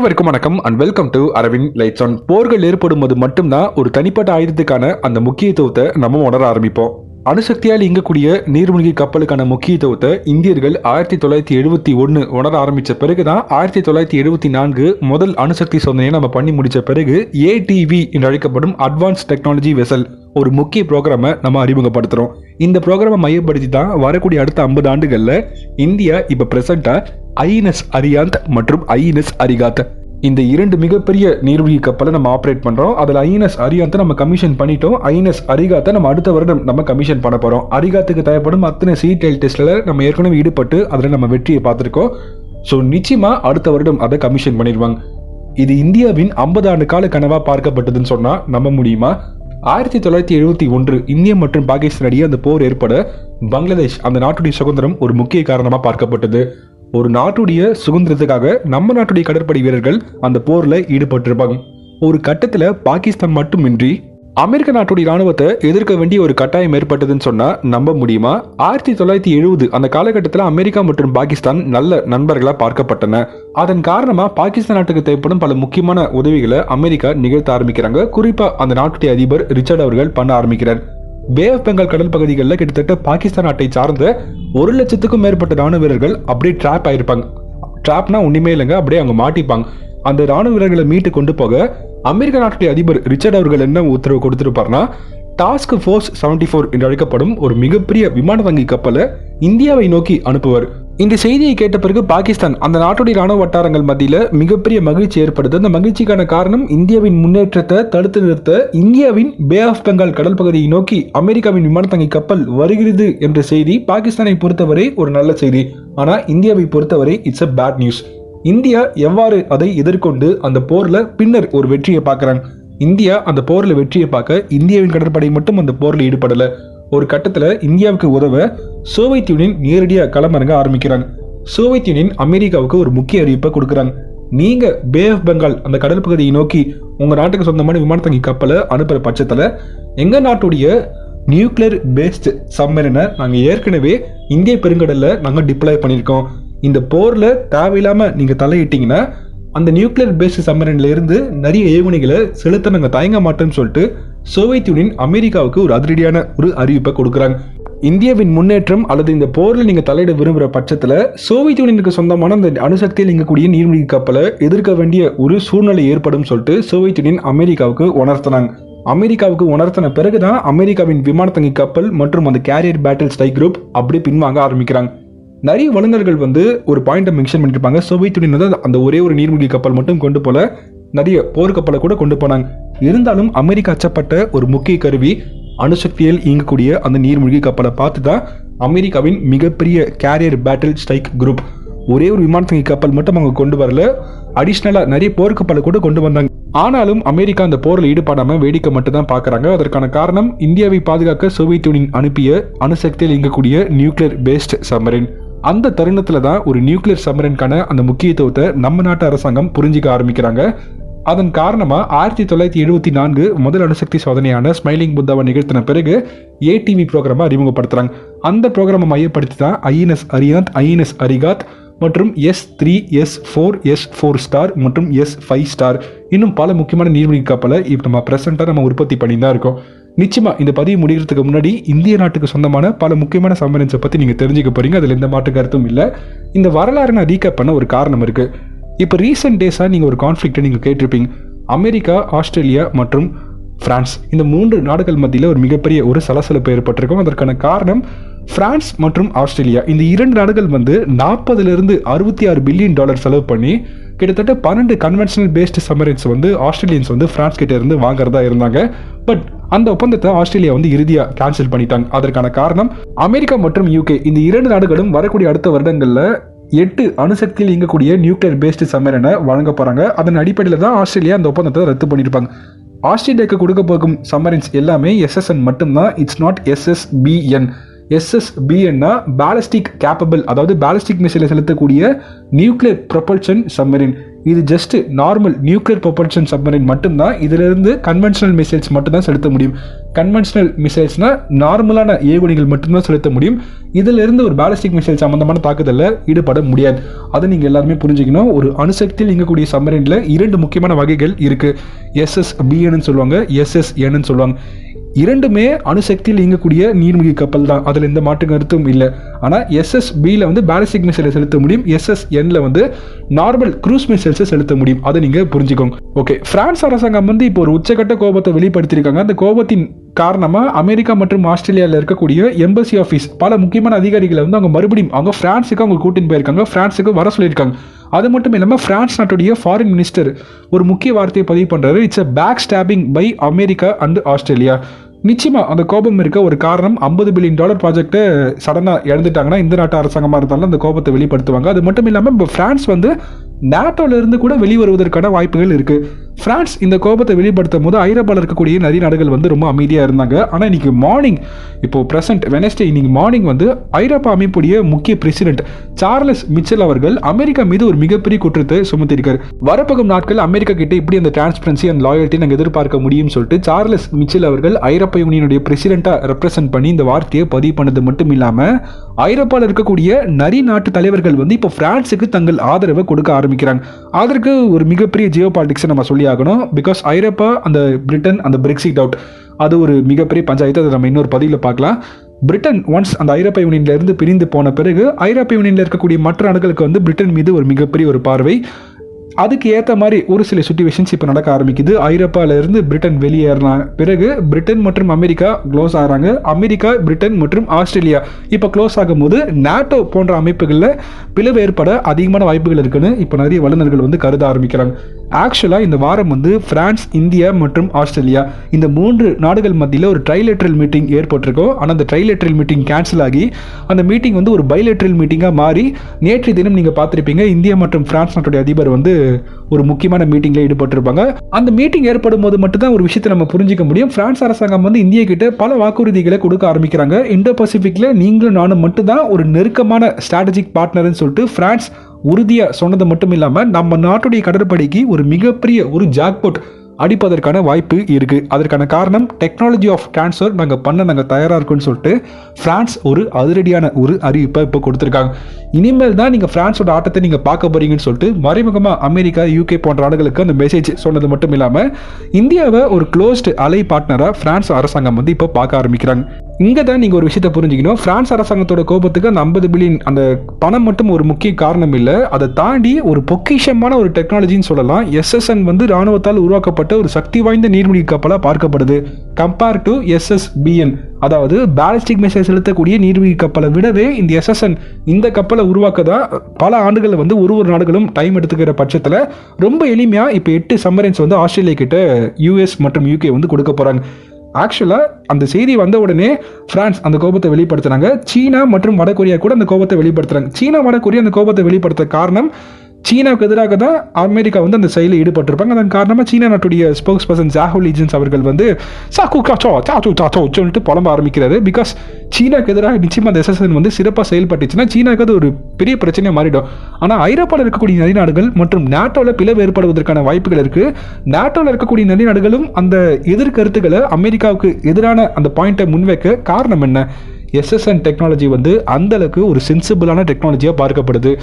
அனைவருக்கும் வணக்கம் and welcome to Aravind lights on. போர்கள் ஏற்படும்போது மட்டும்தான் ஒரு தனிப்பட்ட ஆயுதத்துக்கான அந்த முக்கியத்துவத்தை நம்ம உணர ஆரம்பிப்போம். அணுசக்தியால் இயங்கக்கூடிய நீர்மூழ்கி கப்பலுக்கான முக்கியத்துவத்தை இந்தியர்கள் 1971 உணர ஆரம்பித்த பிறகுதான் 1974 முதல் அணுசக்தி சோதனையை நம்ம பண்ணி முடிச்ச பிறகு ஏடிவி என்று அழைக்கப்படும் அட்வான்ஸ் டெக்னாலஜி வெசல் ஒரு முக்கிய ப்ரோக்ராமை நம்ம அறிமுகப்படுத்துறோம். இந்த ப்ரோக்ராமை மையப்படுத்தி தான் வரக்கூடிய அடுத்த 50 ஆண்டுகளில் இந்தியா இப்போ பிரசண்டா ஐஎன்எஸ் அரியாந்த் மற்றும் ஐஎன்எஸ் அரிகாத் இந்த இரண்டு மிகப்பெரிய நீர்மூழ்கி கப்பலை நம்ம ஆப்ரேட் பண்றோம். அதில் ஐஎன்எஸ் அரியாந்தை நம்ம கமிஷன் பண்ணிட்டோம். ஐஎன்எஸ் அரிகாத்தை நம்ம அடுத்த வருடம் நம்ம கமிஷன் பண்ண போறோம். அரிகாத்துக்கு தேவைப்படும் அத்தனை சீடெயில் டெஸ்ட்ல நம்ம ஏற்கனவே ஈடுபட்டு அதில் நம்ம வெற்றியை பார்த்துருக்கோம். ஸோ நிச்சயமா அடுத்த வருடம் அதை கமிஷன் பண்ணிடுவாங்க. இது இந்தியாவின் 50 ஆண்டு கால கனவா பார்க்கப்பட்டதுன்னு சொன்னா நம்ப முடியுமா? 1971 இந்தியா மற்றும் பாகிஸ்தான் இடையே அந்த போர் ஏற்பட பங்களாதேஷ் அந்த நாட்டுடைய சுதந்திரம் ஒரு முக்கிய காரணமா பார்க்கப்பட்டது. ஒரு நாட்டுடைய சுதந்திரத்துக்காக நம்ம நாட்டுடைய கடற்படை வீரர்கள் அந்த போர்ல ஈடுபட்டிருப்பாங்க. ஒரு கட்டத்துல பாகிஸ்தான் மட்டுமின்றி அமெரிக்க நாட்டுடைய ராணுவத்தை எதிர்க்க வேண்டிய ஒரு கட்டாயம் ஏற்பட்டதுன்னு சொன்னா நம்ப முடியுமா? 1970 அந்த காலகட்டத்தில் அமெரிக்கா மற்றும் பாகிஸ்தான் நல்ல நண்பர்களா பார்க்கப்பட்டன. அதன் காரணமா பாகிஸ்தான் நாட்டுக்கு தேவைப்படும் பல முக்கியமான உதவிகளை அமெரிக்கா நிகழ்த்த ஆரம்பிக்கிறாங்க. குறிப்பா அந்த நாட்டுடைய அதிபர் ரிச்சர்ட் அவர்கள் பண்ண ஆரம்பிக்கிறார். பே ஆஃப் பெங்கால் கடல் பகுதிகளில் கிட்டத்தட்ட பாகிஸ்தான் நாட்டை சார்ந்த 1 லட்சத்துக்கும் மேற்பட்ட ராணுவ வீரர்கள் அப்படியே ட்ராப் ஆயிருப்பாங்க. ட்ராப்னா ஒண்ணுமே இல்லைங்க, அப்படியே அவங்க மாட்டிப்பாங்க. அந்த ராணுவ வீரர்களை மீட்டு கொண்டு போக அமெரிக்க நாட்டுடைய அதிபர் ரிச்சர்ட் அவர்கள் என்ன உத்தரவு கொடுத்திருப்பார்னா, டாஸ்க் ஃபோர்ஸ் 74 என்று அழைக்கப்படும் ஒரு மிகப்பெரிய விமான தங்கி கப்பலை இந்தியாவை நோக்கி அனுப்புவார். இந்த செய்தியை கேட்ட பிறகு பாகிஸ்தான் அந்த நாட்டுடைய ராணுவ வட்டாரங்கள் மத்தியில மிகப்பெரிய மகிழ்ச்சி ஏற்படுது. அந்த மகிழ்ச்சிக்கான காரணம் இந்தியாவின் முன்னேற்றத்தை தடுத்து நிறுத்த இந்தியாவின் பே ஆஃப் பெங்கால் கடல் பகுதியை நோக்கி அமெரிக்காவின் விமான தங்கி கப்பல் வருகிறது என்ற செய்தி பாகிஸ்தானை பொறுத்தவரை ஒரு நல்ல செய்தி. ஆனா இந்தியாவை பொறுத்தவரை it's a bad news. India எவ்வாறு அதை எதிர்கொண்டு அந்த போர்ல பின்னர் ஒரு வெற்றியை பார்க்கறாங்க. இந்தியா அந்த போர்ல வெற்றியை பார்க்க இந்தியாவின் கடற்படை மட்டும் அந்த போர்ல ஈடுபடல. ஒரு கட்டத்துல இந்தியாவுக்கு உதவ சோவியத் யூனியன் நேரடியாக களமிறங்க ஆரம்பிக்கிறாங்க. சோவியத் யூனியன் அமெரிக்காவுக்கு ஒரு முக்கிய அறிவிப்பை கொடுக்குறாங்க. நீங்க பே ஆஃப் பெங்கால் அந்த கடல் பகுதியை நோக்கி உங்க நாட்டுக்கு சொந்தமான விமான தங்கி கப்பலை அனுப்புற பட்சத்துல எங்க நாட்டுடைய நியூக்ளியர் பேஸ்ட் சப்மரீனை நாங்க ஏற்கனவே இந்திய பெருங்கடல்ல நாங்க டிப்ளாய் பண்ணியிருக்கோம். இந்த போர்ல தேவையில்லாம நீங்க தலையிட்டீங்கன்னா அந்த நியூக்ளியர் பேஸ்ட் சப்மரீன்ல இருந்து நிறைய ஏவுகணைகளை செலுத்த நாங்க தயங்க மாட்டோம்னு சொல்லிட்டு சோவியத் யூனியன் அமெரிக்காவுக்கு ஒரு அதிரடியான ஒரு அறிவிப்பை கொடுக்குறாங்க. இந்தியாவின் முன்னேற்றம் அல்லது இந்த போர்ல நீங்க தலையிட விரும்புகிற பட்சத்துல சோவியத் யூனியனுக்கு சொந்தமான அந்த அணுசக்தியில் இயங்கக்கூடிய நீர்மூழ்கி கப்பலை எதிர்க்க வேண்டிய ஒரு சூழ்நிலை ஏற்படும் சொல்லிட்டு சோவியத் யூனியன் அமெரிக்காவுக்கு உணர்த்தினாங்க. அமெரிக்காவுக்கு உணர்த்தின பிறகுதான் அமெரிக்காவின் விமான தங்கி கப்பல் மற்றும் அந்த கேரியர் பேட்டில் ஸ்ட்ரைக் குரூப் அப்படி பின்வாங்க ஆரம்பிக்கிறாங்க. நிறைய வல்லுநர்கள் ஒரு பாயிண்ட்டை மென்ஷன் பண்ணிருப்பாங்க. சோவியத் யூனியன் அந்த ஒரே ஒரு நீர்மூழ்கி கப்பல் மட்டும் கொண்டு போல நிறைய போர்க்கப்பலை கூட கொண்டு போனாங்க. இருந்தாலும் அமெரிக்கா அச்சப்பட்ட ஒரு முக்கிய கருவி அணுசக்தியில் இயங்கக்கூடிய அந்த நீர்மூழ்கி கப்பலை பார்த்து தான் அமெரிக்காவின் மிகப்பெரிய கேரியர் பேட்டில் ஸ்ட்ரைக் குரூப் ஒரே ஒரு விமான தங்கி கப்பல் மட்டும் அவங்க கொண்டு வரல, அடிஷ்னலா நிறைய போர்க்கப்பலை கூட கொண்டு வந்தாங்க. ஆனாலும் அமெரிக்கா அந்த போரில் ஈடுபடாம வேடிக்கை மட்டும் தான் பாக்குறாங்க. அதற்கான காரணம் இந்தியாவை பாதுகாக்க சோவியத் யூனியன் அனுப்பிய அணுசக்தியில் இயங்கக்கூடிய நியூக்ளியர் பேஸ்ட் சப்மரீன். அந்த தருணத்துல தான் ஒரு நியூக்ளியர் சப்மரீனுக்கான அந்த முக்கியத்துவத்தை நம்ம நாட்டு அரசாங்கம் புரிஞ்சிக்க ஆரம்பிக்கிறாங்க. அதன் காரணமா 1974 முதல் அணுசக்தி சோதனையான ஸ்மைலிங் புத்தாவை நிகழ்த்தின பிறகு ஏடிவி ப்ரோக்ராமை அறிமுகப்படுத்துறாங்க. அந்த ப்ரோக்ராமை மையப்படுத்தி தான் ஐஎன்எஸ் அரியாந்த், ஐஎன்எஸ் அரிகாத் மற்றும் S3, S4, S4 ஸ்டார் மற்றும் S5 ஸ்டார் இன்னும் பல முக்கியமான நீர்மூழ்கி கப்பலை இப்போ நம்ம பிரசண்டா நம்ம உற்பத்தி பண்ணி தான் இருக்கோம். நிச்சயமா இந்த பதிவு முடிகிறதுக்கு முன்னாடி இந்திய நாட்டுக்கு சொந்தமான பல முக்கியமான சப்மரீன்ஸை பத்தி நீங்க தெரிஞ்சுக்க போறீங்க. அதுல எந்த மாற்று கருத்தும் இல்லை. இந்த வரலாறு நான் ரீகேப் பண்ண ஒரு காரணம் இருக்கு. இப்போ ரீசெண்ட் டேஸா நீங்க ஒரு கான்ஃபிளிக்ட்டை நீங்க கேட்டிருப்பீங்க. அமெரிக்கா, ஆஸ்திரேலியா மற்றும் பிரான்ஸ் இந்த 3 நாடுகள் மத்தியில் ஒரு மிகப்பெரிய ஒரு சலசலப்பு ஏற்பட்டிருக்கும். அதற்கான காரணம் பிரான்ஸ் மற்றும் ஆஸ்திரேலியா இந்த 2 நாடுகள் 40 to 66 பில்லியன் டாலர் செலவு பண்ணி கிட்டத்தட்ட 12 conventional based submarines Australians France கிட்ட இருந்து வாங்குறதா இருந்தாங்க. பட் அந்த ஒப்பந்தத்தை ஆஸ்திரேலியா இறுதியா கேன்சல் பண்ணிட்டாங்க. அதற்கான காரணம் அமெரிக்கா மற்றும் யூகே இந்த 2 நாடுகளும் வரக்கூடிய அடுத்த வருடங்கள்ல 8 அணுசக்தியில் இயங்கக்கூடிய நியூக்ளியர் பேஸ்ட் சப்மரீனை வழங்க போறாங்க. அதன் அடிப்படையில் தான் ஆஸ்திரேலியா அந்த ஒப்பந்தத்தை ரத்து பண்ணியிருப்பாங்க. ஆஸ்திரேலியாவுக்கு கொடுக்க போகும் சப்மரீன்ஸ் எல்லாமே SSN மட்டும்தான். It's not SSBN. SSBN ballistic capable, அதாவது பேலிஸ்டிக் மிசைலை செலுத்தக்கூடிய நியூக்ளியர் ப்ரொபல்ஷன் சப்மரீன். இது just normal nuclear propulsion submarine மட்டும்தான். இதிலிருந்து கன்வென்ஷனல் மிசைல்ஸ் மட்டும்தான் செலுத்த முடியும். கன்வென்ஷனல் மிசைல்ஸ்னா நார்மலான ஏவுகணைகள் மட்டும்தான் செலுத்த முடியும். இதிலிருந்து ஒரு பேலிஸ்டிக் மிசைல் சம்பந்தமான தாக்குதலில் ஈடுபட முடியாது. அதை நீங்கள் எல்லாருமே புரிஞ்சுக்கணும். ஒரு அணுசக்தியில் இயங்கக்கூடிய சப்மரைனில் 2 முக்கியமான வகைகள் இருக்குது. SSBN சொல்லுவாங்க, SSN சொல்லுவாங்க. இரண்டுமே அணுசக்தியில் இயங்கக்கூடிய நீர்மூழ்கி கப்பல் தான். அதில் எந்த மாற்று கருத்தும் இல்லை. ஆனால் SSBயில் வந்து பேலிஸ்டிக் மிசைலை செலுத்த முடியும். SSNல வந்து நார்மல் க்ரூஸ் மிசைல்ஸை செலுத்த முடியும். அதை நீங்கள் புரிஞ்சுக்கோங்க. ஓகே, பிரான்ஸ் அரசாங்கம் வந்து இப்போ ஒரு உச்சகட்ட கோபத்தை வெளிப்படுத்தியிருக்காங்க. அந்த கோபத்தின் காரணமாக அமெரிக்கா மற்றும் ஆஸ்திரேலியாவில் இருக்கக்கூடிய எம்பசி ஆஃபீஸ் பல முக்கியமான அதிகாரிகளை வந்து அவங்க மறுபடியும் அவங்க பிரான்ஸுக்கு அவங்க கூட்டின்னு போயிருக்காங்க. பிரான்ஸுக்கு வர சொல்லியிருக்காங்க. அது மட்டும் இல்லாமல் பிரான்ஸ் நாட்டுடைய ஃபாரின் மினிஸ்டர் ஒரு முக்கிய வார்த்தையை பதிவு பண்ணுறாரு. It's a back stabbing by America and Australia. நிச்சயமாக அந்த கோபம் இருக்க ஒரு காரணம் $50 பில்லியன் ப்ராஜெக்ட்டை சடனாக இழந்துட்டாங்கன்னா இந்த நாட்டு அரசாங்கமாக இருந்தாலும் அந்த கோபத்தை வெளிப்படுத்துவாங்க. அது மட்டும் இல்லாமல் இப்போ பிரான்ஸ் வந்து நேட்டோவிலிருந்து கூட வெளிவருவதற்கான வாய்ப்புகள் இருக்குது. பிரான்ஸ் இந்த கோபத்தை வெளிப்படுத்தும் போது ஐரோப்பாவில் இருக்கக்கூடிய நிறைய நாடுகள் வந்து ரொம்ப அமைதியாக இருந்தாங்க. ஆனால் இன்னைக்கு மார்னிங், இப்போ பிரசன்ட் வெனஸ்டே இன்னைக்கு மார்னிங் வந்து ஐரோப்பா அமைப்புடைய முக்கிய பிரசிடென்ட் சார்லஸ் மிச்சல் அவர்கள் அமெரிக்கா மீது ஒரு மிகப்பெரிய குற்றத்தை சுமத்திருக்காரு. வரப்போகும் நாட்கள் அமெரிக்கா கிட்ட இப்படி அந்த டிரான்ஸ்பரன்சி அண்ட் லாயல்ட்டி நாங்கள் எதிர்பார்க்க முடியும்னு சொல்லிட்டு சார்லஸ் மிச்சல் அவர்கள் ஐரோப்பா யூனியனுடைய பிரசிடென்ட்டாக ரெப்ரசென்ட் பண்ணி இந்த வார்த்தையை பதிவு பண்ணது மட்டும் இல்லாமல் ஐரோப்பாவில் இருக்கக்கூடிய நிறைய நாட்டு தலைவர்கள் வந்து இப்போ பிரான்ஸுக்கு தங்கள் ஆதரவை கொடுக்க ஆரம்பிக்கிறாங்க. அதற்கு ஒரு மிகப்பெரிய ஜியோ பாலிடிக்ஸை நம்ம சொல்லி ஆகணும். பிகாஸ் ஐரோப்பா, அந்த பிரிட்டன், அந்த பிரெக்சிட் அவுட், அது ஒரு மிகப்பெரிய பஞ்சாயத்து. அதை நம்ம இன்னொரு பதிவில் பார்க்கலாம். பிரிட்டன் ஒன்ஸ் அந்த ஐரோப்பிய யூனியன்ல இருந்து பிரிந்து போன பிறகு ஐரோப்பிய யூனியன்ல இருக்கக்கூடிய மற்ற நாடுகளுக்கு வந்து பிரிட்டன் மீது ஒரு மிகப்பெரிய ஒரு பார்வை. அதுக்கு ஏற்ற மாதிரி ஒரு சில சிச்சுவேஷன்ஸ் இப்போ நடக்க ஆரம்பிக்குது. ஐரோப்பாவில் இருந்து பிரிட்டன் வெளியேறின பிறகு பிரிட்டன் மற்றும் அமெரிக்கா க்ளோஸ் ஆகிறாங்க. அமெரிக்கா, பிரிட்டன் மற்றும் ஆஸ்திரேலியா இப்போ க்ளோஸ் ஆகும்போது நாட்டோ போன்ற அமைப்புகளில் பிளவு ஏற்பட அதிகமான வாய்ப்புகள் இருக்குன்னு இப்போ நிறைய வல்லுநர்கள் வந்து கருத ஆரம்பிக்கிறாங்க. ஆக்சுவலாக இந்த வாரம் வந்து பிரான்ஸ், இந்தியா மற்றும் ஆஸ்திரேலியா இந்த 3 நாடுகள் மத்தியில் ஒரு ட்ரைலேட்ரல் மீட்டிங் ஏற்பட்டிருக்கும். ஆனால் அந்த ட்ரைலேட்ரல் மீட்டிங் கேன்சல் ஆகி அந்த மீட்டிங் வந்து ஒரு பைலேட்ரல் மீட்டிங்காக மாறி நேற்று தினம் நீங்கள் பார்த்துருப்பீங்க, இந்தியா மற்றும் பிரான்ஸ் நாட்டுடைய அதிபர் வந்து ஒரு முக்கியமான மீட்டிங்ல ஈடுபட்டிருப்பாங்க. அந்த மீட்டிங் ஏற்படும் போது மட்டும்தான் ஒரு விஷயத்தை நம்ம புரிஞ்சிக்க முடியும். பிரான்ஸ் அரசாங்கம் வந்து இந்தியா கிட்ட பல வாக்குறுதிகளை கொடுக்க ஆரம்பிக்கிறாங்க. இந்தோ பசிபிக்ல நீங்களும் நானும் மட்டும்தான் ஒரு நெருக்கமான ஸ்ட்ராட்டஜிக் பார்ட்னர்னு சொல்லிட்டு பிரான்ஸ் உறுதியாக சொன்னது மட்டும் இல்லாமல் நம்ம நாட்டுடைய கடற்படைக்கு ஒரு மிகப்பெரிய ஒரு ஜாக்பாட் அடிப்பதற்கான வாய்ப்பு இருக்குது. அதற்கான காரணம் டெக்னாலஜி ஆஃப் ட்ரான்ஸ்ஃபர் நாங்கள் தயாராக இருக்குன்னு சொல்லிட்டு பிரான்ஸ் ஒரு அதிரடியான ஒரு அறிவிப்பை இப்போ கொடுத்துருக்காங்க. இனிமேல் தான் நீங்கள் பிரான்ஸோட ஆட்டத்தை நீங்கள் பார்க்க போறீங்கன்னு சொல்லிட்டு மறைமுகமாக அமெரிக்கா, UK போன்ற நாடுகளுக்கு அந்த மெசேஜ் சொன்னது மட்டும் இல்லாமல் இந்தியாவை ஒரு க்ளோஸ்டு அலை பார்ட்னராக பிரான்ஸ் அரசாங்கம் வந்து இப்போ பார்க்க ஆரம்பிக்கிறாங்க. இங்கே தான் நீங்கள் ஒரு விஷயத்தை புரிஞ்சுக்கணும். பிரான்ஸ் அரசாங்கத்தோட கோபத்துக்கு அந்த $50 பில்லியன் அந்த பணம் மட்டும் ஒரு முக்கிய காரணம் இல்லை. அதை தாண்டி ஒரு பொக்கிஷமான ஒரு டெக்னாலஜின்னு சொல்லலாம். SSN வந்து ராணுவத்தால் உருவாக்கப்பட்ட ஒரு சக்தி வாய்ந்த நீர்மூழ்கி கப்பலாக பார்க்கப்படுது. கம்பேர் டு SSBN, அதாவது பேலிஸ்டிக் மிசைல் செலுத்தக்கூடிய நீர்மூழ்கி கப்பலை விடவே இந்த SSN இந்த கப்பலை உருவாக்க தான் பல ஆண்டுகள் வந்து ஒரு நாடுகளும் டைம் எடுத்துக்கிற பட்சத்தில் ரொம்ப எளிமையாக இப்போ 8 சப்மரைன்ஸ் வந்து ஆஸ்திரேலியா கிட்ட US மற்றும் UK வந்து கொடுக்க போகிறாங்க. ஆக்சுவலாக அந்த செய்தி வந்த உடனே பிரான்ஸ் அந்த கோபத்தை வெளிப்படுத்துறாங்க. சீனா மற்றும் வடகொரியா கூட அந்த கோபத்தை வெளிப்படுத்துறாங்க. சீனா, வடகொரியா அந்த கோபத்தை வெளிப்படுத்த காரணம் சீனாவுக்கு எதிராக தான் அமெரிக்கா வந்து அந்த செயலில் ஈடுபட்டிருப்பாங்க. அதன் காரணமாக சீனா நாட்டுடைய ஸ்போக்ஸ் பர்சன் ஜாஹோ லீஜன்ஸ் அவர்கள் வந்து சொல்லிட்டு புலம்ப ஆரம்பிக்கிறாரு. பிகாஸ் சீனாவுக்கு எதிராக நிச்சயமாக அந்த SSN வந்து சிறப்பாக செயல்பட்டுச்சுன்னா சீனாவுக்கு அது ஒரு பெரிய பிரச்சனையாக மாறிடும். ஆனால் ஐரோப்பாவில் இருக்கக்கூடிய நிறைய நாடுகள் மற்றும் நாட்டோவில் பிளவு ஏற்படுவதற்கான வாய்ப்புகள் இருக்குது. நாட்டோவில் இருக்கக்கூடிய நிறைய நாடுகளும் அந்த எதிர்கருத்துக்களை அமெரிக்காவுக்கு எதிரான அந்த பாயிண்ட்டை முன்வைக்க காரணம் என்ன? SSN டெக்னாலஜி வந்து அந்த அளவுக்கு ஒரு சென்சிபிளான டெக்னாலஜியாக பார்க்கப்படுது.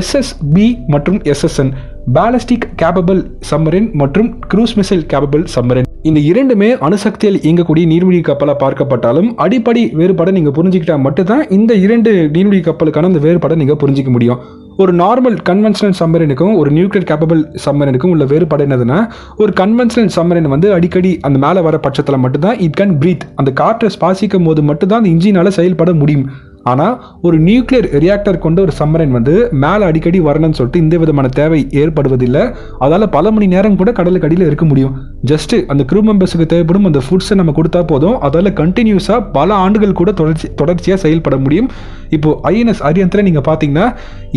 SSB மற்றும் SSN பேலிஸ்டிக் கேப்பபிள் சப்மரைன் மற்றும் க்ரூஸ் மிசைல் கேப்பபிள் சப்மரைன், இந்த இரண்டுமே அணுசக்தியில் இயங்கக்கூடிய நீர்மூழ்கி கப்பலாக பார்க்கப்பட்டாலும் அடிப்படை வேறுபாடை நீங்கள் புரிஞ்சுக்கிட்டா மட்டும்தான் இந்த 2 நீர்மூழ்கி கப்பலுக்கான அந்த வேறுபாடை நீங்கள் புரிஞ்சிக்க முடியும். ஒரு நார்மல் கன்வென்ஷனல் சப்மரைனுக்கும் ஒரு நியூக்ளியர் கேப்பபிள் சப்மரைனுக்கும் உள்ள வேறுபாடு என்னதுன்னா, ஒரு கன்வென்ஷனல் சப்மரைன் வந்து அடிக்கடி அந்த மேலே வர பட்சத்தில் மட்டும்தான் இட் கேன் பிரீத், அந்த காற்றை சுவாசிக்கும் போது மட்டும்தான் அந்த இன்ஜினால் செயல்பட முடியும். ஆனால் ஒரு நியூக்ளியர் ரியாக்டர் கொண்ட ஒரு சப்மரைன் வந்து மேலே அடிக்கடி வரணும்னு சொல்லிட்டு இந்த விதமான தேவை ஏற்படுவதில்லை. அதால் பல மணி நேரம் கூட கடலுக்கு அடியில் இருக்க முடியும். ஜஸ்ட்டு அந்த க்ரூ மெம்பர்ஸுக்கு தேவைப்படும் அந்த ஃபுட்ஸை நம்ம கொடுத்தா போதும். அதால் கண்டினியூஸாக பல ஆண்டுகள் கூட தொடர்ச்சியாக செயல்பட முடியும். இப்போது INS அரியந்தில் நீங்கள் பார்த்தீங்கன்னா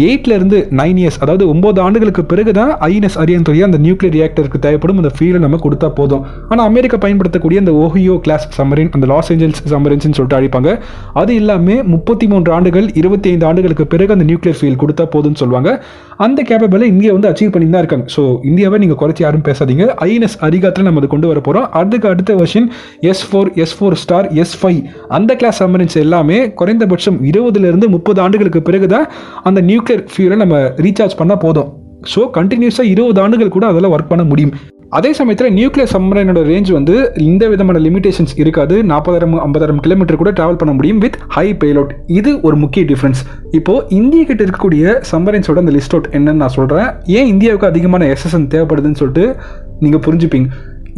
8 to 9 years, அதாவது 9 ஆண்டுகளுக்கு பிறகு தான் INS அரியந்தோடைய அந்த நியூக்ளியர் ரியாக்டருக்கு தேவைப்படும் அந்த ஃபீலை நம்ம கொடுத்தா போதும். ஆனால் அமெரிக்கா பயன்படுத்தக்கூடிய அந்த ஓஹியோ கிளாஸ் சப்மரைன், அந்த லாஸ் ஏஞ்சல்ஸ் சப்மரைன்ஸ்னு சொல்லிட்டு அழைப்பாங்க, அது எல்லாமே 30 33 ஆண்டுகள் 25 ஆண்டுகளுக்கு பிறகு அந்த நியூக்ளியர் ஃபியூல் கொடுத்தா போதும்னு சொல்லுவாங்க. அந்த கேப்பபிளை இந்தியா வந்து அச்சீவ் பண்ணி தான் இருக்காங்க. ஸோ இந்தியாவை நீங்கள் குறைச்சி யாரும் பேசாதீங்க. ஐஎன்எஸ் அரிகாத்தில் நம்ம அதை கொண்டு வர போகிறோம். அதுக்கு அடுத்த version S4, S4 star, S5 அந்த கிளாஸ் சப்மரைன்ஸ் எல்லாமே குறைந்தபட்சம் 20 to 30 ஆண்டுகளுக்கு பிறகு தான் அந்த நியூக்ளியர் ஃபியூலை நம்ம ரீசார்ஜ் பண்ணால் போதும். ஸோ கண்டினியூஸாக 20 ஆண்டுகள் கூட அதெல்லாம் ஒர்க் பண்ண முடியும். அதே சமயத்தில் நியூக்ளியர் சப்மரைனோட ரேஞ்ச் வந்து இந்த விதமான லிமிடேஷன்ஸ் இருக்காது. 40,000-50,000 கிலோமீட்டர் கூட டிராவல் பண்ண முடியும் வித் ஹை பேலோட். இது ஒரு முக்கிய டிஃப்ரென்ஸ். இப்போ இந்திய கிட்ட இருக்கக்கூடிய சப்மரைன்ஸோட அந்த லிஸ்ட் அவுட் என்னன்னு நான் சொல்கிறேன். ஏன் இந்தியாவுக்கு அதிகமான SSN தேவைப்படுதுன்னு சொல்லிட்டு நீங்கள் புரிஞ்சுப்பீங்க.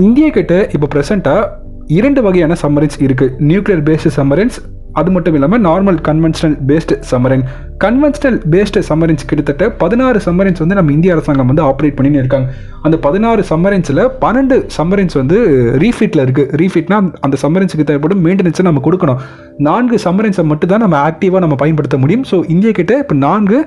இந்திய கிட்ட இப்போ ப்ரெசென்ட்டாக 2 வகையான சப்மரைன்ஸ் இருக்குது. நியூக்ளியர் பேஸ்டு சப்மரைன்ஸ், அது மட்டும் இல்லாமல் normal conventional based submarine. Conventional based submarines கிட்டத்தட்ட 16 சப்மரைன்ஸ் வந்து நம்ம இந்திய அரசாங்கம் வந்து ஆப்ரேட் பண்ணின்னு இருக்காங்க. அந்த 16 சப்மரைன்ஸில் 12 சப்மரைன்ஸ் வந்து ரீஃபிட்டில் இருக்குது. ரீஃபிட்னா அந்த சப்மரைன்ஸுக்கு தேவைப்படும் மெயின்டெனன்ஸை நம்ம கொடுக்கணும். 4 சப்மரைன்ஸை மட்டும் தான் நம்ம ஆக்டிவாக நம்ம பயன்படுத்த முடியும். ஸோ இந்தியா கிட்ட இப்போ 4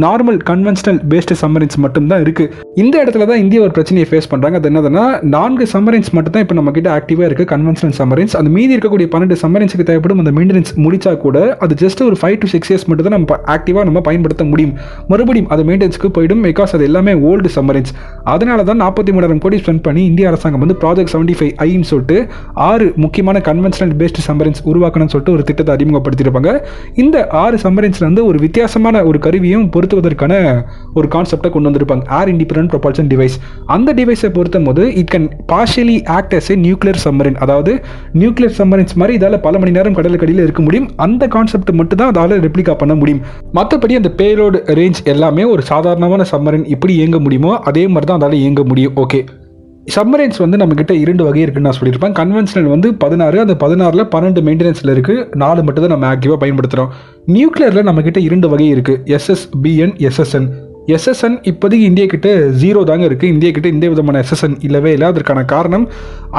நார்மல் கன்வென்ஷனல் பேஸ்டு சப்மரைன்ஸ் மட்டும்தான் இருக்குது. இந்த இடத்துல தான் இந்தியா ஒரு பிரச்சனையை ஃபேஸ் பண்ணுறாங்க. அது என்னதுன்னா 4 சப்மரைன்ஸ் மட்டும் தான் இப்போ நம்ம கிட்ட ஆக்டிவாக இருக்குது, கன்வென்ஷனல் சப்மரைன்ஸ். அந்த மீதி இருக்கக்கூடிய 12 சப்மரைன்ஸுக்கு தேவைப்படும் அந்த மெயின்டெனன்ஸ் முடிச்சா கூட அது ஜஸ்ட் ஒரு 5 to 6 years மட்டும் தான் நம்ம ஆக்டிவாக நம்ம பயன்படுத்த முடியும். மறுபடியும் அது மெயின்டெனன்ஸ்க்கு போயிடும். பிகாஸ் அது எல்லாமே ஓல்டு சப்மரைன்ஸ். அதனால தான் 43,000 கோடி ஸ்பெண்ட் பண்ணி இந்திய அரசாங்கம் வந்து ப்ராஜெக்ட் 75I சொல்லிட்டு 6 முக்கியமான கன்வென்ஷனல் பேஸ்டு சப்மரைன்ஸ் உருவாக்கணும்னு சொல்லிட்டு ஒரு திட்டத்தை அறிமுகப்படுத்தியிருப்பாங்க. இந்த 6 சப்மரைன்ஸ்ல வந்து ஒரு வித்தியாசமான ஒரு கருவியும் பொருத்துவதற்கான ஒரு கான்செப்டை கொண்டு வந்திருப்பாங்க. ஏர் இண்டிபெண்டன்ட் ப்ரொபல்ஷன் டிவைஸ். அந்த டிவைஸை பொருத்தும் போது it can partially act as a nuclear submarine. அதாவது நியூக்ளியர் சப்மரைன்ஸ் மாதிரி இதால் பல மணி நேரம் கடலுக்கடியில் இருக்க முடியும். அந்த கான்செப்ட் மட்டும் தான் அதால் ரெப்ளிகா பண்ண முடியும். மற்றபடி அந்த பேலோடு ரேஞ்ச் எல்லாமே ஒரு சாதாரணமான சப்மரைன் எப்படி இயங்க முடியுமோ அதே மாதிரி தான் அதால் இயங்க முடியும். ஓகே, சப்மரைன்ஸ் வந்து நம்ம கிட்ட 2 வகை இருக்குன்னு நான் சொல்லியிருப்பேன். கன்வென்ஷனல் வந்து 16, அந்த 16ல் 12 மெயின்டெனன்ஸில் இருக்குது, 4 மட்டும் தான் நம்ம ஆக்டிவாக பயன்படுத்துகிறோம். நியூக்ளியரில் நம்ம கிட்ட 2 வகை இருக்குது, SSBN, SSN. SSN இப்போதைக்கு இந்தியா கிட்ட 0 தாங்க இருக்குது. இந்தியா கிட்ட இந்த விதமான SSN இல்லவே இல்லை. அதற்கான காரணம்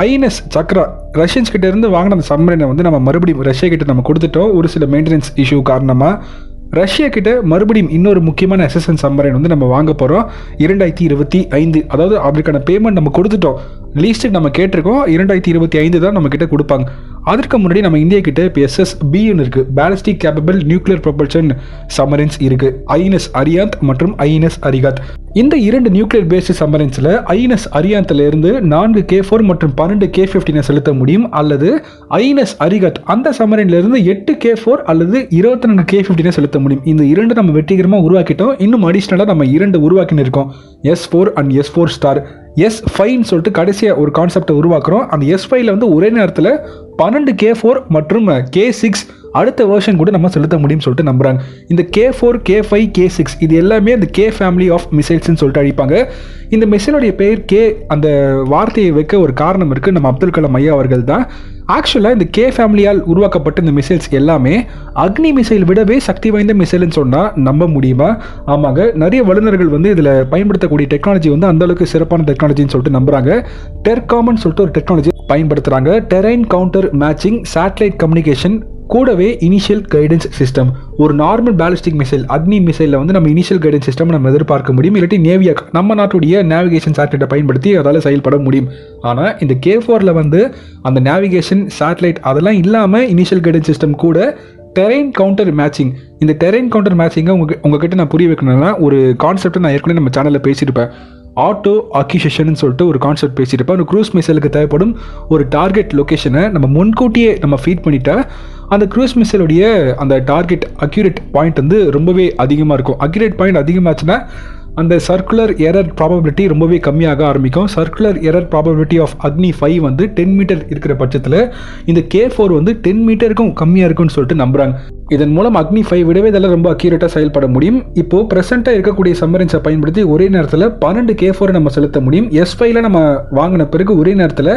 INS சக்ரா ரஷ்யன்ஸ் கிட்ட இருந்து வாங்கின அந்த சப்மரைனை வந்து நம்ம மறுபடியும் ரஷ்யா கிட்ட நம்ம கொடுத்துட்டோம். ஒரு சில மெயின்டெனன்ஸ் இஷ்யூ காரணமாக ரஷ்யா கிட்ட மறுபடியும் இன்னொரு முக்கியமான SSN சப்மரைன் வந்து நம்ம வாங்க போகிறோம் 2025. அதாவது அதற்கான பேமெண்ட் நம்ம கொடுத்துட்டோம். லீஸ்ட் நம்ம கேட்டிருக்கோம். 2025 தான் நம்ம கிட்ட கொடுப்பாங்க. அதற்கு முன்னாடி நம்ம இந்தியா கிட்ட இப்போ SSBன்னு இருக்குது, ballistic capable nuclear propulsion submarines இருக்குது. INS அரியாந்த் மற்றும் INS அரிகாத். இந்த 2 நியூக்ளியர் பேஸ்டு சப்மரைன்ஸில் INS அரியாந்தில் இருந்து 4 K4 மற்றும் 12 K15 செலுத்த முடியும். அல்லது INS அரிகாத் அந்த சப்மரைன்ல இருந்து 8 K4 அல்லது 24 K15 செலுத்த முடியும். இந்த 2 நம்ம வெற்றிகரமாக உருவாக்கிட்டோம். இன்னும் அடிஷ்னலாக நம்ம 2 உருவாக்கின்னு இருக்கோம், S4 and S4 ஸ்டார். S5ன்னு சொல்லிட்டு கடைசியாக ஒரு கான்செப்டை உருவாக்குறோம். அந்த S5ல வந்து ஒரே நேரத்தில் 12 K4 மற்றும் K6 அடுத்த வேர்ஷன் கூட நம்ம செலுத்த முடியும்னு சொல்லிட்டு நம்புறாங்க. இந்த K4, K5, K6 இது எல்லாமே அந்த K ஃபேமிலி ஆஃப் மிசைல்ஸ்ன்னு சொல்லிட்டு அழைப்பாங்க. இந்த மிசைலுடைய பெயர் K அந்த வார்த்தையை வைக்க ஒரு காரணம் இருக்குது. நம்ம அப்துல் கலாம் ஐயா அவர்கள் தான். ஆக்சுவலாக இந்த K ஃபேமிலியால் உருவாக்கப்பட்ட இந்த மிசைல்ஸ் எல்லாமே அக்னி மிசைல் விடவே சக்தி வாய்ந்த மிசைல்னு சொன்னால் நம்ப முடியுமா? ஆமாங்க, நிறைய வல்லுநர்கள் வந்து இதில் பயன்படுத்தக்கூடிய டெக்னாலஜி வந்து அந்தளவுக்கு சிறப்பான டெக்னாலஜின்னு சொல்லிட்டு நம்புறாங்க. டெர்காமன் சொல்லிட்டு ஒரு டெக்னாலஜி பயன்படுத்துகிறாங்க. Terrain counter matching satellite communication கூடவே இனிஷியல் கைடன்ஸ் சிஸ்டம். ஒரு நார்மல் பேலிஸ்டிக் மிசைல் அக்னி மிசைலில் வந்து நம்ம இனிஷியல் கைடன்ஸ் சிஸ்டம் நம்ம எதிர்பார்க்க முடியும். இல்லாட்டி நேவியாக் நம்ம நாட்டுடைய நேவிகேஷன் சேட்டலைட்டை பயன்படுத்தி அதால் செயல்பட முடியும். ஆனால் இந்த K4ல வந்து அந்த நேவிகேஷன் சேட்டலைட் அதெல்லாம் இல்லாமல் இனிஷியல் கைடன்ஸ் சிஸ்டம் கூட டெரைன் கவுண்டர் மேட்சிங். இந்த டெரைன் கவுண்டர் மேட்சிங்கை உங்ககிட்ட நான் புரிய வைக்கணும்னா ஒரு கான்செப்டை நான் ஏற்கனவே நம்ம சேனலில் பேசியிருப்பேன். ஆட்டோ அக்யூசிஷன் சொல்லிட்டு ஒரு கான்செப்ட் பேசியிருப்பேன். ஒரு க்ரூஸ் மிசைலுக்கு தேவைப்படும் ஒரு டார்கெட் லொக்கேஷனை நம்ம முன்கூட்டியே நம்ம ஃபீட் பண்ணிட்டா அந்த க்ரூஸ் மிசைலுடைய அந்த டார்கெட் அக்யூரேட் பாயிண்ட் வந்து ரொம்பவே அதிகமாக இருக்கும். அக்யூரேட் பாயிண்ட் அதிகமாச்சுன்னா அந்த சர்க்குலர் எரர் ப்ராபபிலிட்டி ரொம்பவே கம்மியாக ஆரம்பிக்கும். சர்க்குலர் எரர் ப்ராபபிலிட்டி ஆஃப் அக்னி 5 வந்து 10 மீட்டர் இருக்கிற பட்சத்தில் இந்த K4 வந்து 10 மீட்டருக்கும் கம்மியாக இருக்குன்னு சொல்லிட்டு நம்புகிறாங்க. இதன் மூலம் அக்னி 5 விடவே இதெல்லாம் ரொம்ப அக்யூரேட்டாக செயல்பட முடியும். இப்போது ப்ரெசென்ட்டாக இருக்கக்கூடிய சப்மரைன்ஸை பயன்படுத்தி ஒரே நேரத்தில் 12 K4 நம்ம செலுத்த முடியும். S5ல நம்ம வாங்கின பிறகு ஒரே நேரத்தில்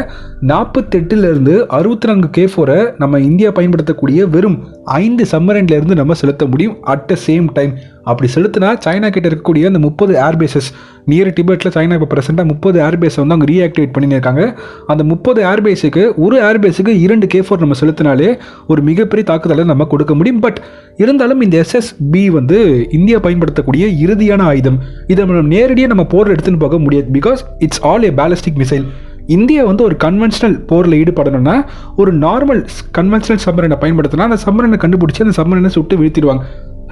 48லேருந்து 64 K4 நம்ம இந்தியா பயன்படுத்தக்கூடிய வெறும் 5 சப்மரைன்லேருந்து நம்ம செலுத்த முடியும் அட் த சேம் டைம். அப்படி செலுத்தினா சைனா கிட்ட இருக்கக்கூடிய அந்த 30 ஏர்பேசஸ் நியர் டிபெட்டில் சைனா இப்போ ப்ரெசென்ட்டாக 30 ஏர்பேஸை வந்து அவங்க ரீஆக்டிவேட் பண்ணியிருக்காங்க. அந்த 30 ஏர்பேஸுக்கு ஒரு ஏர்பேஸுக்கு 2 K4 நம்ம செலுத்தினாலே ஒரு மிகப்பெரிய தாக்குதலை நம்ம கொடுக்க முடியும். பட் இருந்தாலும் இந்த SSB வந்து இந்தியா பயன்படுத்தக்கூடிய இறுதியான ஆயுதம். இதை நம்ம நேரடியாக நம்ம போர் எடுத்துன்னு போக முடியாது. Because it's all A ballistic missile. India வந்து ஒரு கன்வென்ஷனல் போரில் ஈடுபடணும்னா ஒரு நார்மல் கன்வென்ஷனல் சப்மரீனை பயன்படுத்தினா அந்த சப்மரீனை கண்டுபிடிச்சி அந்த சப்மரீனை சுட்டு வீழ்த்திடுவாங்க.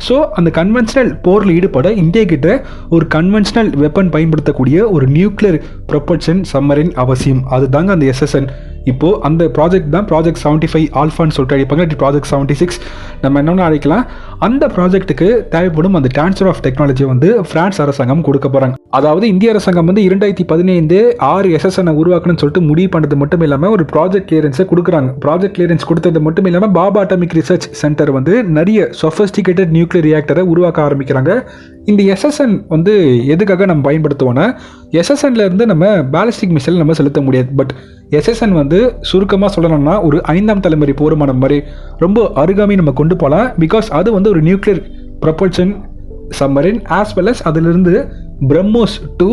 ஸோ அந்த கன்வென்ஷனல் போரில் ஈடுபட இந்தியா கிட்ட ஒரு கன்வென்ஷனல் வெப்பன் பயன்படுத்தக்கூடிய ஒரு நியூக்ளியர் ப்ரொபல்ஷன் சப்மரீன் அவசியம். அதுதாங்க அந்த SSN. இப்போது அந்த ப்ராஜெக்ட் தான் ப்ராஜெக்ட் 75 ஆல்ஃபான்னு சொல்லிட்டு அழைப்பாங்க, ப்ராஜெக்ட் 76 நம்ம என்னென்னு அழைக்கலாம். அந்த ப்ராஜெக்ட்டுக்கு தேவைப்படும் அந்த ட்ரான்ஸ்ஃபர் ஆஃப் டெக்னாலஜி வந்து பிரான்ஸ் அரசாங்கம் கொடுக்க போகிறாங்க. அதாவது இந்திய அரசாங்கம் வந்து 2015 6 SSN உருவாக்கணும்னு சொல்லிட்டு முடிவு பண்ணுறது மட்டும் இல்லாமல் ஒரு ப்ராஜெக்ட் கிளியரன்ஸை கொடுக்குறாங்க. ப்ராஜெக்ட் கிளியரன்ஸ் கொடுத்தது மட்டும் இல்லாமல் பாபா அட்டாமிக் ரிசர்ச் சென்டர் வந்து நிறைய சொஃபஸ்டிகேட்டட் நியூக்ளியர் ரியாக்டரை உருவாக்க ஆரம்பிக்கிறாங்க. இந்த SSN வந்து எதுக்காக நம்ம பயன்படுத்துவோன்னா, SSNல இருந்து நம்ம பேலிஸ்டிக் மிசைல் நம்ம செலுத்த முடியாது. பட் SSN வந்து சுருக்கமாக சொல்லணும்னா ஒரு 5ஆம் தலைமுறை போர்மானம் மாதிரி ரொம்ப அருகாமை நம்ம கொண்டு போகலாம். பிகாஸ் அது வந்து ஒரு nuclear propulsion submarine as well as அதிலிருந்து பிரம்மோஸ் 2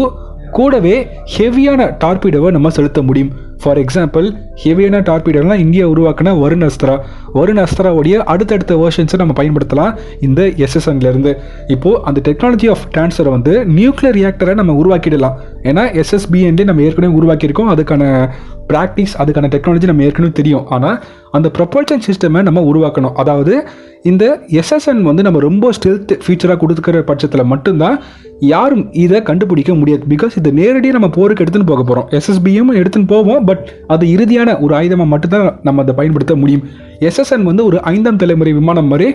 கூடவே ஹெவியான டார்பீடோவை நம்ம செலுத்த முடியும். ஃபார் எக்ஸாம்பிள் ஹெவியான டார்பீடோலாம் இந்தியா உருவாக்கின வருண் அஸ்திராவுடைய அடுத்தடுத்த வேர்ஷன்ஸை நம்ம பயன்படுத்தலாம் இந்த SSNலேருந்து. இப்போது அந்த டெக்னாலஜி ஆஃப் ட்ரான்ஸ்ஃபரை வந்து நியூக்ளியர் ரியாக்டரை நம்ம உருவாக்கிடலாம். ஏன்னா SSBN நம்ம ஏற்கனவே உருவாக்கியிருக்கோம், அதுக்கான ப்ராக்டிஸ் அதுக்கான டெக்னாலஜி நம்ம ஏற்கனவே தெரியும். ஆனால் அந்த ப்ரொபல்ஷன் சிஸ்டமை நம்ம உருவாக்கணும். அதாவது இந்த SSN வந்து நம்ம ரொம்ப ஸ்டெல்த் ஃபீச்சராக கொடுத்துக்கிற பட்சத்தில் மட்டும்தான் யாரும் இதை கண்டுபிடிக்க முடியாது. பிகாஸ் இதை நேரடியாக நம்ம போருக்கு எடுத்துன்னு போக போகிறோம். SSBM எடுத்துன்னு போவோம், பட் அது இறுதியான ஒரு ஆயுதமாக மட்டும்தான் நம்ம அதை பயன்படுத்த முடியும். SSN வந்து ஒரு 5ஆம் தலைமுறை விமானம் மாதிரி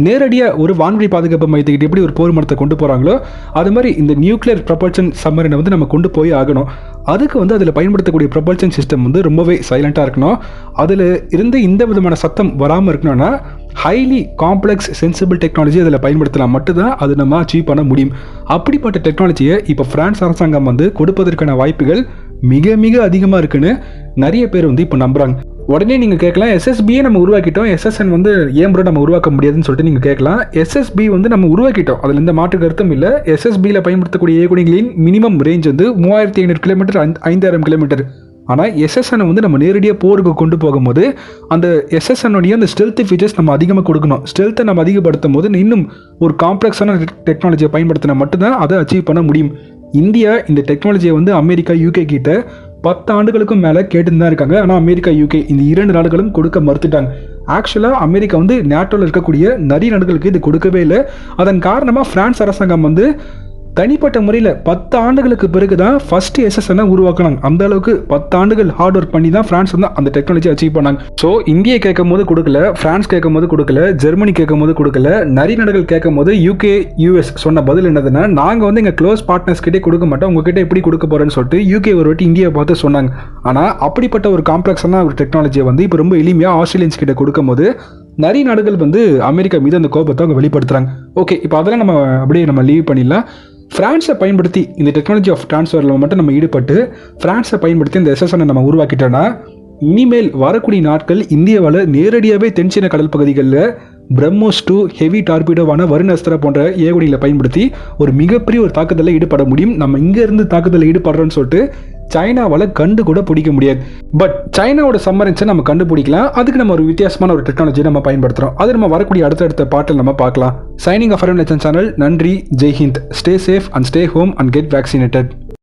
நேரடியாக ஒரு வான்வழி பாதுகாப்பு மையத்துக்கிட்ட எப்படி ஒரு போர் மரத்தை கொண்டு போகிறாங்களோ அது மாதிரி இந்த நியூக்ளியர் ப்ரொபல்ஷன் சப்மரீனை வந்து நம்ம கொண்டு போய் ஆகணும். அதுக்கு வந்து அதில் பயன்படுத்தக்கூடிய ப்ரொபல்ஷன் சிஸ்டம் வந்து ரொம்பவே சைலண்ட்டாக இருக்கணும். அதில் இருந்து இந்த விதமான சத்தம் வராமல் இருக்கணும்னா ஹைலி காம்ப்ளெக்ஸ் சென்சிபிள் டெக்னாலஜி அதில் பயன்படுத்தலாம் மட்டும்தான் அது நம்ம அச்சீவ் பண்ண முடியும். அப்படிப்பட்ட டெக்னாலஜியை இப்போ பிரான்ஸ் அரசாங்கம் வந்து கொடுப்பதற்கான வாய்ப்புகள் மிக மிக அதிகமாக இருக்குன்னு நிறைய பேர் வந்து இப்போ நம்புகிறாங்க. உடனே நீங்கள் கேட்கலாம், SSBயை நம்ம உருவாக்கிட்டோம், SSN வந்து ஏன் ப்ரோ நம்ம உருவாக்க முடியாதுன்னு சொல்லிட்டு நீங்கள் கேட்கலாம். SSB வந்து நம்ம உருவாக்கிட்டோம், அதில் எந்த மாற்று கருத்தும் இல்லை. SSBயில் பயன்படுத்தக்கூடிய ஏவுகணைகளின் மினிமம் ரேஞ்ச் வந்து 3500 கிலோமீட்டர் 5000 கிலோமீட்டர். ஆனால் SSN வந்து நம்ம நேரடியாக போருக்கு கொண்டு போகும்போது அந்த SSN-உடைய அந்த ஸ்டெல்த் ஃபீச்சர்ஸ் நம்ம அதிகமாக கொடுக்கணும். ஸ்டெல்த்தை நம்ம அதிகப்படுத்தும் போது இன்னும் ஒரு காம்ப்ளெக்ஸான டெக்னாலஜியை பயன்படுத்தினா மட்டும்தான் அதை அச்சீவ் பண்ண முடியும். இந்தியா இந்த டெக்னாலஜியை வந்து அமெரிக்கா UK கிட்ட 10 ஆண்டுகளுக்கும் மேலே கேட்டுன்னு தான் இருக்காங்க. ஆனால் அமெரிக்கா UK இந்த 2 நாடுகளும் கொடுக்க மறுத்துட்டாங்க. ஆக்சுவலாக அமெரிக்கா வந்து நேட்டோவில் இருக்கக்கூடிய நிறைய நாடுகளுக்கு இது கொடுக்கவே இல்லை. அதன் காரணமாக பிரான்ஸ் அரசாங்கம் வந்து தனிப்பட்ட முறையில் 10 ஆண்டுகளுக்கு பிறகு தான் ஃபர்ஸ்ட் SSN உருவாக்கினாங்க. அந்த அளவுக்கு 10 ஆண்டுகள் ஹார்ட் ஒர்க் பண்ணி தான் பிரான்ஸ் வந்து அந்த டெக்னாலஜி அச்சீவ் பண்ணாங்க. ஸோ இந்தியா கேட்கும் போது கொடுக்கல, பிரான்ஸ் கேட்கும் போது கொடுக்கல, ஜெர்மனி கேட்கும் போது கொடுக்கல, நிறைய நாடுகள் கேட்கும் போது UK US சொன்ன பதில் என்னதுன்னா, நாங்கள் வந்து எங்கள் க்ளோஸ் பார்ட்னர்ஸ் கிட்டே கொடுக்க மாட்டோம், உங்ககிட்ட எப்படி கொடுக்க போகிறேன்னு சொல்லிட்டு UK ஒரு வாட்டி இந்தியாவை பார்த்து சொன்னாங்க. ஆனால் அப்படிப்பட்ட ஒரு காம்ப்ளெக்ஸான ஒரு டெக்னாலஜியை வந்து இப்போ ரொம்ப எளிமையாக ஆஸ்திரேலியன்ஸ் கிட்ட கொடுக்கும் போது நிறைய நாடுகள் வந்து அமெரிக்கா மீது அந்த கோபத்தை அவங்க வெளிப்படுத்துகிறாங்க. ஓகே, இப்போ அதெல்லாம் நம்ம அப்படியே நம்ம லீவ் பண்ணிடலாம். ஃப்ரான்ஸை பயன்படுத்தி இந்த டெக்னாலஜி ஆஃப் ட்ரான்ஸ்ஃபரில் மட்டும் நம்ம ஈடுபட்டு ஃப்ரான்ஸை பயன்படுத்தி இந்த SSN நம்ம உருவாக்கிட்டோன்னா இனிமேல் வரக்கூடிய நாட்கள் இந்தியாவில் நேரடியாகவே தென்சீன கடல் பகுதிகளில் பிரம்மோஸ் 2 ஹெவி டார்பீடோவான வருண் அஸ்திரா போன்ற ஏவுகணைகளை பயன்படுத்தி ஒரு மிகப்பெரிய ஒரு தாக்குதலில் ஈடுபட முடியும். நம்ம இங்கேருந்து தாக்குதலில் ஈடுபடுறோன்னு சொல்லிட்டு சைனாவால் கண்டு கூட பிடிக்க முடியாது. பட் சைனாவோட சம்மரன்ஸை நம்ம கண்டுபிடிக்கலாம். அதுக்கு நம்ம ஒரு வித்தியாசமான ஒரு டெக்னாலஜியை நம்ம பயன்படுத்துகிறோம். அது நம்ம வரக்கூடிய அடுத்தடுத்த பாட்டில் நம்ம பார்க்கலாம். Signing off Aravind legend channel. நன்றி, Jai Hind. Stay safe and stay home and get vaccinated.